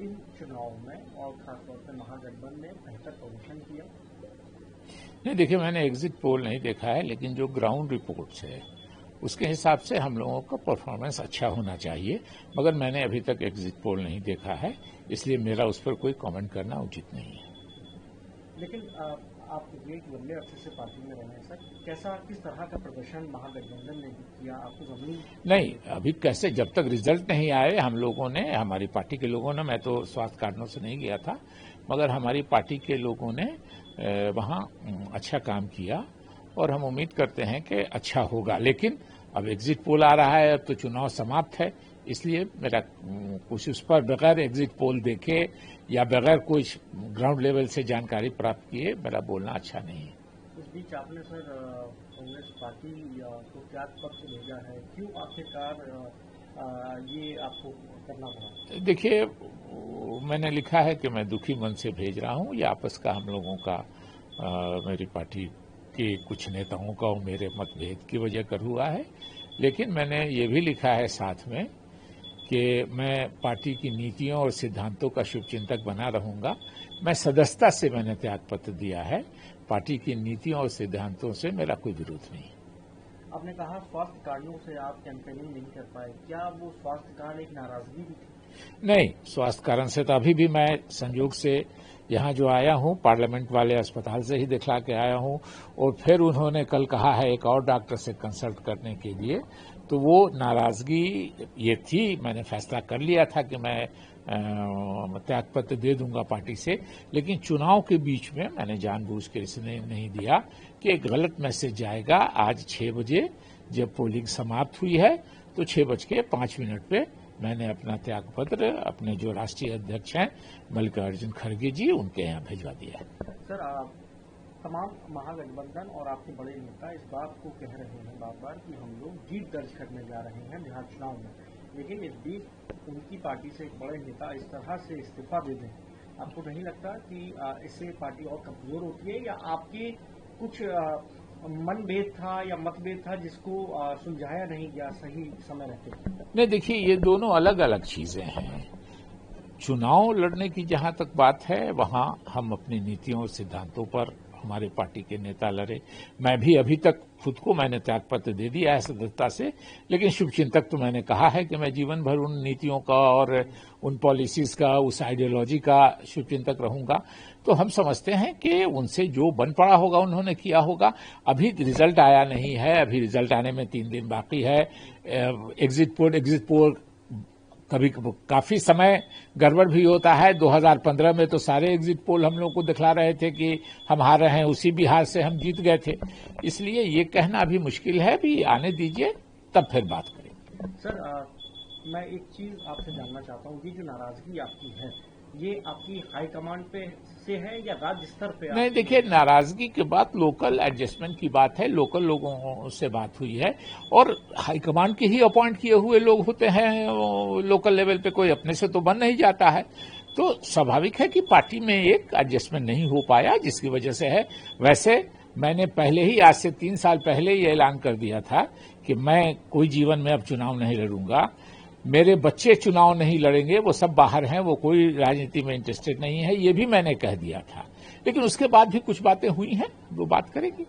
इन चुनाव में और खासतौर पर महागठबंधन ने बेहतर प्रदर्शन किया? नहीं, देखिए, मैंने एग्जिट पोल नहीं देखा है, लेकिन जो ग्राउंड रिपोर्ट्स है उसके हिसाब से हम लोगों का परफॉर्मेंस अच्छा होना चाहिए, मगर मैंने अभी तक एग्जिट पोल नहीं देखा है, इसलिए मेरा उस पर कोई कमेंट करना उचित नहीं है। लेकिन आप एक लंबे अरसे से पार्टी में रहे हैं सर, कैसा किस तरह का प्रदर्शन महागठबंधन ने किया आपको जमीन? नहीं, अभी कैसे, जब तक रिजल्ट नहीं आए हम लोगों ने, हमारी पार्टी के लोगों ने, मैं तो स्वास्थ्य कारणों से नहीं गया था, मगर हमारी पार्टी के लोगों ने वहाँ अच्छा काम किया और हम उम्मीद करते हैं कि अच्छा होगा। लेकिन अब एग्जिट पोल आ रहा है, अब तो चुनाव समाप्त है, इसलिए मेरा कुछ उस पर बगैर एग्जिट पोल देखे या बगैर कोई ग्राउंड लेवल से जानकारी प्राप्त किए मेरा बोलना अच्छा नहीं है। इस बीच आपने सर कांग्रेस पार्टी को त्याग पत्र भेजा है, क्यों आखिरकार ये आपको करना पड़ा? देखिए, मैंने लिखा है कि मैं दुखी मन से भेज रहा हूं, ये आपस का हम लोगों का मेरी पार्टी के कुछ नेताओं का और मेरे मतभेद की वजह कर हुआ है, लेकिन मैंने ये भी लिखा है साथ में कि मैं पार्टी की नीतियों और सिद्धांतों का शुभचिंतक बना रहूंगा। मैं सदस्यता से मैंने त्यागपत्र दिया है, पार्टी की नीतियों और सिद्धांतों से मेरा कोई विरोध नहीं। आपने कहा स्वास्थ्य कारणों से आप कैंपेनिंग नहीं कर पाए, क्या वो स्वास्थ्य कारण एक नाराजगी भी थी? नहीं, स्वास्थ्य कारण से तो अभी भी मैं संयोग से यहाँ जो आया हूँ, पार्लियामेंट वाले अस्पताल से ही दिखला के आया हूँ, और फिर उन्होंने कल कहा है एक और डॉक्टर से कंसल्ट करने के लिए, तो वो नाराजगी ये थी। मैंने फैसला कर लिया था कि मैं त्यागपत्र दे दूंगा पार्टी से, लेकिन चुनाव के बीच में मैंने जानबूझ के इसने नहीं दिया कि एक गलत मैसेज जाएगा। आज 6 बजे जब पोलिंग समाप्त हुई है तो 6:05 पे मैंने अपना त्यागपत्र अपने जो राष्ट्रीय अध्यक्ष हैं मल्लिकार्जुन खड़गे जी, उनके यहाँ भिजवा दिया है। सर, तमाम महागठबंधन और आपके बड़े नेता इस बात को कह रहे हैं बार बार कि हम लोग जीत दर्ज करने जा रहे हैं बिहार चुनाव में, लेकिन इस बीच उनकी पार्टी से एक बड़े नेता इस तरह से इस्तीफा दे दें, आपको नहीं लगता कि इससे पार्टी और कमजोर होती है, या आपके कुछ मनभेद था या मतभेद था जिसको सुलझाया नहीं गया सही समय रहते? नहीं, देखिए, ये दोनों अलग अलग चीजें हैं। चुनाव लड़ने की जहां तक बात है, वहां हम अपनी नीतियों और सिद्धांतों पर हमारे पार्टी के नेता लड़े। मैं भी अभी तक खुद को मैंने त्यागपत्र दे दिया है सदस्यता से, लेकिन शुभचिंतक तो मैंने कहा है कि मैं जीवन भर उन नीतियों का और उन पॉलिसीज का, उस आइडियोलॉजी का शुभचिंतक रहूंगा। तो हम समझते हैं कि उनसे जो बन पड़ा होगा उन्होंने किया होगा। अभी रिजल्ट आया नहीं है, अभी रिजल्ट आने में 3 दिन बाकी है। एग्जिट पोल कभी काफी समय गड़बड़ भी होता है। 2015 में तो सारे एग्जिट पोल हम लोग को दिखला रहे थे कि हम हार रहे हैं, उसी बिहार से हम जीत गए थे। इसलिए ये कहना अभी मुश्किल है, भी आने दीजिए तब फिर बात करेंगे। सर, मैं एक चीज आपसे जानना चाहता हूँ, ये जो नाराजगी आपकी है ये आपकी हाईकमांड पे से है या राज्य स्तर पे? नहीं, देखिए, नाराजगी के बाद लोकल एडजस्टमेंट की बात है, लोकल लोगों से बात हुई है, और हाईकमांड के ही अपॉइंट किए हुए लोग होते हैं लोकल लेवल पे, कोई अपने से तो बन नहीं जाता है। तो स्वाभाविक है कि पार्टी में एक एडजस्टमेंट नहीं हो पाया, जिसकी वजह से है। वैसे मैंने पहले ही, आज से 3 साल पहले ही ऐलान कर दिया था कि मैं कोई जीवन में अब चुनाव नहीं लड़ूंगा। मेरे बच्चे चुनाव नहीं लड़ेंगे, वो सब बाहर हैं, वो कोई राजनीति में इंटरेस्टेड नहीं है, ये भी मैंने कह दिया था। लेकिन उसके बाद भी कुछ बातें हुई हैं, वो बात करेंगे।